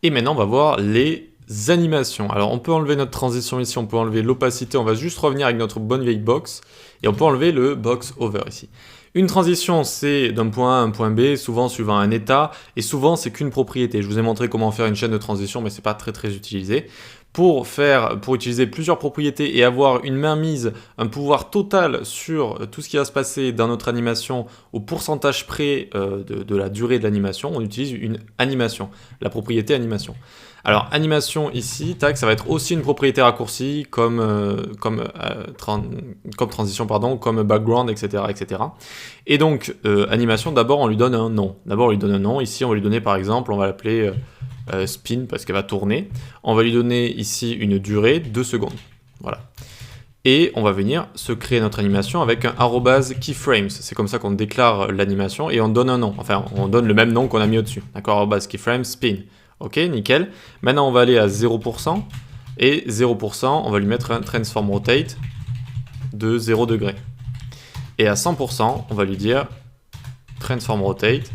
Et maintenant, on va voir les animations. Alors, on peut enlever notre transition ici, on peut enlever l'opacité, on va juste revenir avec notre bonne vieille box, et on peut enlever le box over ici. Une transition, c'est d'un point A à un point B, souvent suivant un état, et souvent c'est qu'une propriété. Je vous ai montré comment faire une chaîne de transition, mais c'est pas très utilisé. Pour utiliser plusieurs propriétés et avoir une mainmise, un pouvoir total sur tout ce qui va se passer dans notre animation au pourcentage près de la durée de l'animation, on utilise une animation, la propriété animation. Alors animation ici, tac, ça va être aussi une propriété raccourcie comme transition, pardon, comme background, etc. etc. Et donc animation, d'abord on lui donne un nom. D'abord on lui donne un nom, ici on va lui donner par exemple, on va l'appeler spin parce qu'elle va tourner. On va lui donner ici une durée, 2 secondes. Voilà. Et on va venir se créer notre animation avec un @keyframes. C'est comme ça qu'on déclare l'animation et on donne un nom. Enfin, on donne le même nom qu'on a mis au-dessus. D'accord, @keyframes spin. Ok, nickel. Maintenant, on va aller à 0%. Et 0%, on va lui mettre un transform rotate de 0 degré. Et à 100%, on va lui dire transform rotate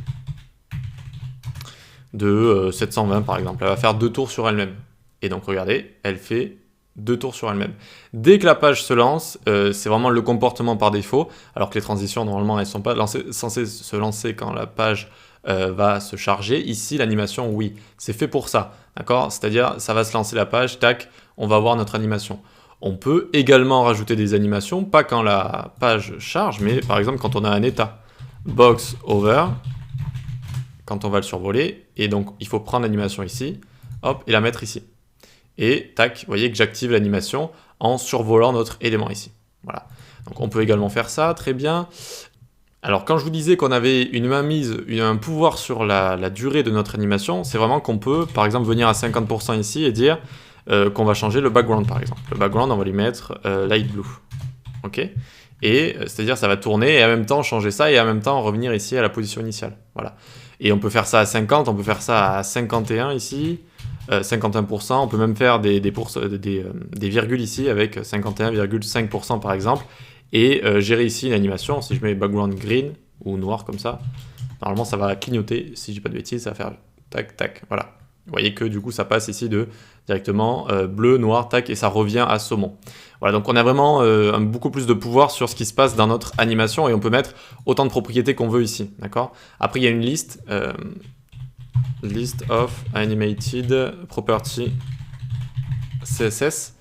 de 720 par exemple. Elle va faire 2 tours sur elle-même. Et donc regardez, elle fait 2 tours sur elle-même. Dès que la page se lance, c'est vraiment le comportement par défaut, alors que les transitions normalement elles ne sont pas censées se lancer quand la page va se charger. Ici l'animation, oui, c'est fait pour ça, d'accord? C'est-à-dire ça va se lancer la page, tac, on va voir notre animation. On peut également rajouter des animations, pas quand la page charge, mais par exemple quand on a un état. Box over, quand on va le survoler, et donc il faut prendre l'animation ici, hop, et la mettre ici. Et tac, vous voyez que j'active l'animation en survolant notre élément ici. Voilà. Donc on peut également faire ça, très bien. Alors quand je vous disais qu'on avait une mainmise, un pouvoir sur la durée de notre animation, c'est vraiment qu'on peut par exemple venir à 50% ici et dire qu'on va changer le background par exemple. Le background, on va lui mettre light blue. Ok. Et c'est-à-dire ça va tourner et en même temps changer ça et en même temps revenir ici à la position initiale. Voilà. Et on peut faire ça à 50, on peut faire ça à 51 ici, 51%, on peut même faire des virgules ici avec 51,5% par exemple, et gérer ici une animation. Si je mets background green ou noir comme ça, normalement ça va clignoter, si je dis pas de bêtises, ça va faire tac tac, voilà. Vous voyez que du coup ça passe ici de directement bleu, noir, tac, et ça revient à saumon. Voilà, donc on a vraiment beaucoup plus de pouvoir sur ce qui se passe dans notre animation et on peut mettre autant de propriétés qu'on veut ici, d'accord? Après il y a une liste, list of animated property CSS.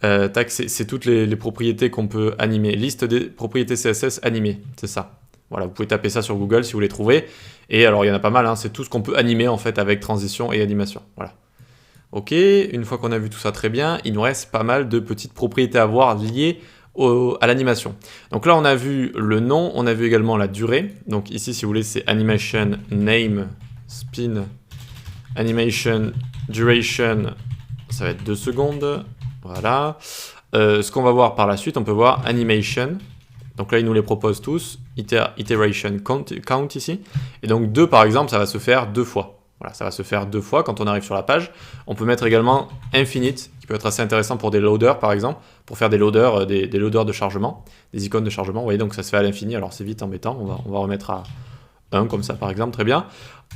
Tac, c'est toutes les propriétés qu'on peut animer. Liste des propriétés CSS animées, c'est ça. Voilà, vous pouvez taper ça sur Google si vous les trouvez. Et alors il y en a pas mal, hein, c'est tout ce qu'on peut animer en fait avec transition et animation. Voilà. Ok, une fois qu'on a vu tout ça très bien, il nous reste pas mal de petites propriétés à voir liées à l'animation. Donc là on a vu le nom, on a vu également la durée. Donc ici si vous voulez c'est animation name spin animation duration, ça va être 2 secondes. Voilà. Ce qu'on va voir par la suite, on peut voir animation. Donc là, il nous les propose tous. Iteration count ici. Et donc 2 par exemple, ça va se faire 2 fois. Voilà, ça va se faire 2 fois quand on arrive sur la page. On peut mettre également infinite, qui peut être assez intéressant pour des loaders par exemple, pour faire des loaders, des loaders de chargement, des icônes de chargement. Vous voyez, donc ça se fait à l'infini. Alors c'est vite embêtant. On va remettre à 1 comme ça par exemple, très bien.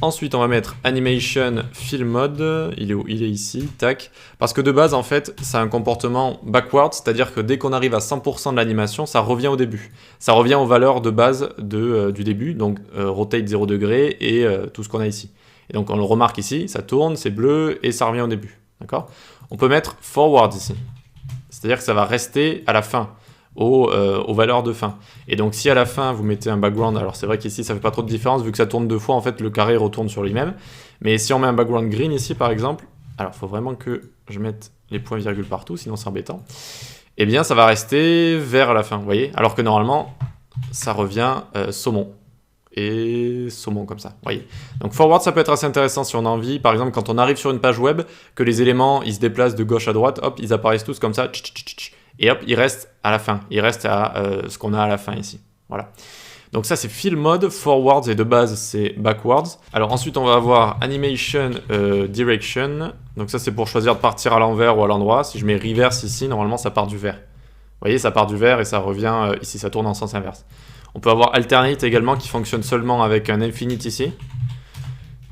Ensuite, on va mettre animation fill mode. Il est où? Il est ici, tac. Parce que de base, en fait, ça a un comportement backward, c'est-à-dire que dès qu'on arrive à 100% de l'animation, ça revient au début. Ça revient aux valeurs de base du début, donc rotate 0 degré et tout ce qu'on a ici. Et donc, on le remarque ici, ça tourne, c'est bleu et ça revient au début. D'accord? On peut mettre forward ici. C'est-à-dire que ça va rester à la fin. Aux valeurs de fin. Et donc si à la fin vous mettez un background, alors c'est vrai qu'ici ça fait pas trop de différence vu que ça tourne 2 fois, en fait le carré retourne sur lui-même, mais si on met un background green ici par exemple, alors il faut vraiment que je mette les points virgules partout sinon c'est embêtant, et bien ça va rester vers la fin, vous voyez, alors que normalement ça revient saumon et saumon comme ça, vous voyez. Donc forward ça peut être assez intéressant si on a envie, par exemple quand on arrive sur une page web, que les éléments ils se déplacent de gauche à droite, hop, ils apparaissent tous comme ça, et hop, il reste à la fin. Il reste à ce qu'on a à la fin ici. Voilà. Donc ça, c'est fill mode, forwards, et de base, c'est backwards. Alors ensuite, on va avoir animation direction. Donc ça, c'est pour choisir de partir à l'envers ou à l'endroit. Si je mets reverse ici, normalement, ça part du vert. Vous voyez, ça part du vert et ça revient ici, ça tourne en sens inverse. On peut avoir alternate également qui fonctionne seulement avec un infinite ici.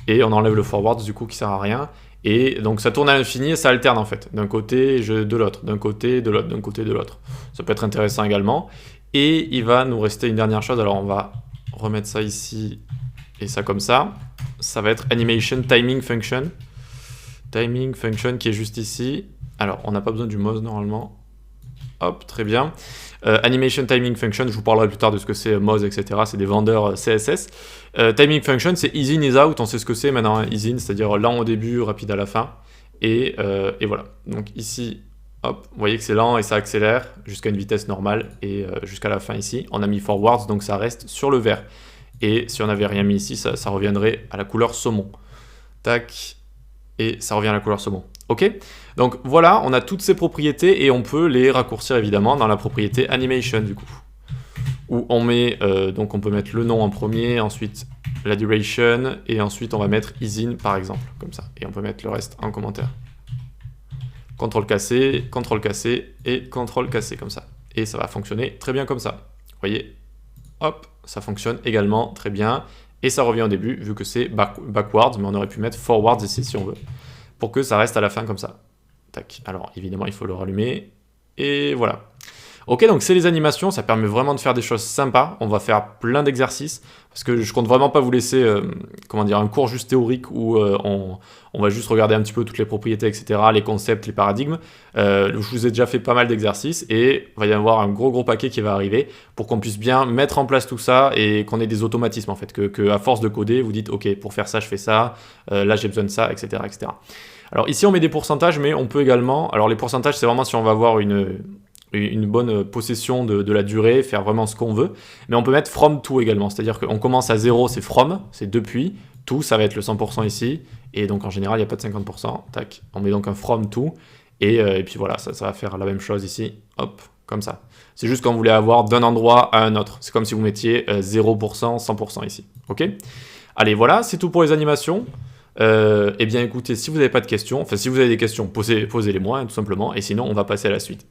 et on enlève le forward du coup qui sert à rien. Et donc ça tourne à l'infini et ça alterne en fait, d'un côté de l'autre, d'un côté de l'autre, d'un côté de l'autre. Ça peut être intéressant également. Et il va nous rester une dernière chose, alors on va remettre ça ici et ça comme ça. Ça va être Animation Timing Function. Timing Function qui est juste ici. Alors on n'a pas besoin du mouse normalement. Hop, très bien. Animation Timing Function, je vous parlerai plus tard de ce que c'est Moz, etc. C'est des vendeurs CSS. Timing Function, c'est ease in, ease out. On sait ce que c'est maintenant, hein, ease in, c'est-à-dire lent au début, rapide à la fin. Et voilà. Donc ici, hop, vous voyez que c'est lent et ça accélère jusqu'à une vitesse normale et jusqu'à la fin ici. On a mis forwards, donc ça reste sur le vert. Et si on n'avait rien mis ici, ça reviendrait à la couleur saumon. Tac, et ça revient à la couleur saumon. Ok, donc voilà, on a toutes ces propriétés et on peut les raccourcir évidemment dans la propriété animation du coup. Où on met, donc on peut mettre le nom en premier, ensuite la duration, et ensuite on va mettre ease in par exemple, comme ça. Et on peut mettre le reste en commentaire. CTRL cassé et CTRL cassé comme ça. Et ça va fonctionner très bien comme ça. Vous voyez, hop, ça fonctionne également très bien. Et ça revient au début, vu que c'est backwards, mais on aurait pu mettre forwards ici si on veut, pour que ça reste à la fin comme ça. Tac. Alors évidemment, il faut le rallumer. Et voilà. Ok, donc c'est les animations, ça permet vraiment de faire des choses sympas. On va faire plein d'exercices, parce que je compte vraiment pas vous laisser comment dire, un cours juste théorique où on va juste regarder un petit peu toutes les propriétés, etc., les concepts, les paradigmes. Je vous ai déjà fait pas mal d'exercices et il va y avoir un gros paquet qui va arriver pour qu'on puisse bien mettre en place tout ça et qu'on ait des automatismes en fait, que à force de coder, vous dites ok, pour faire ça, je fais ça, là j'ai besoin de ça, etc., etc. Alors ici on met des pourcentages, mais on peut également, alors les pourcentages c'est vraiment si on va avoir une bonne possession de la durée, faire vraiment ce qu'on veut, mais on peut mettre from to également, c'est-à-dire qu'on commence à 0, c'est from, c'est depuis, to ça va être le 100% ici, et donc en général il n'y a pas de 50%, tac, on met donc un from to, et puis voilà, ça va faire la même chose ici, hop, comme ça. C'est juste quand vous voulez avoir d'un endroit à un autre, c'est comme si vous mettiez 0%, 100% ici, ok? Allez, voilà, c'est tout pour les animations. Eh bien écoutez, si vous n'avez pas de questions, enfin si vous avez des questions, posez-les moi, hein, tout simplement, et sinon on va passer à la suite.